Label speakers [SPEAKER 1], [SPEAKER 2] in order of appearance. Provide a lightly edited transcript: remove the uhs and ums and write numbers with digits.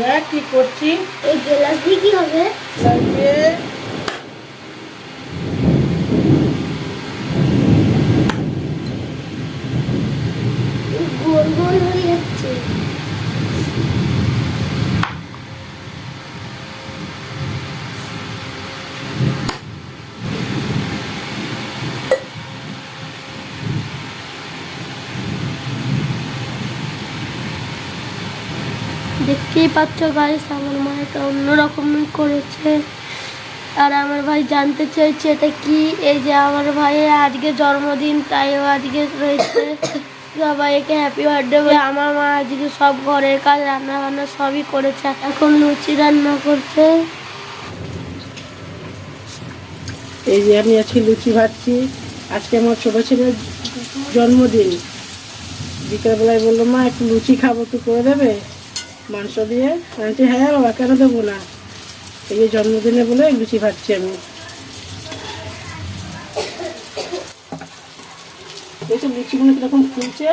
[SPEAKER 1] দেখ কি করছি।
[SPEAKER 2] এই গ্লাস দিয়ে কি হবে?
[SPEAKER 1] লাগিয়ে
[SPEAKER 2] গোল গোল হয়ে যাচ্ছে। দেখতেই পাচ্ছ গাইস, আমার মা এটা অন্যরকম করেছে। আর আমার ভাই জানতে চাইছে এটা কি। এই যে আমার ভাইয়ের আজকে জন্মদিন, তাই ও আজকে রয়েছে। সবাইকে হ্যাপি বার্থডে বলে। আমার মা আজকে সব ঘরের কাজ রান্না বান্না সবই করেছে, এখন লুচি রান্না করছে।
[SPEAKER 1] এই যে আমি আজকে লুচি ভাজছি। আজকে আমার ছোট ছেলের জন্মদিন। বিকেলবেলায় বললো, মা একটু লুচি খাবো, একটু করে দেবে মাংস দিয়ে? বলছি হ্যাঁ বাবা, কেন দেবো না। এই যে জন্মদিনে বলে লুচি ভাজছি আমি। এই তো লুচিগুলো কিরকম ফুলছে।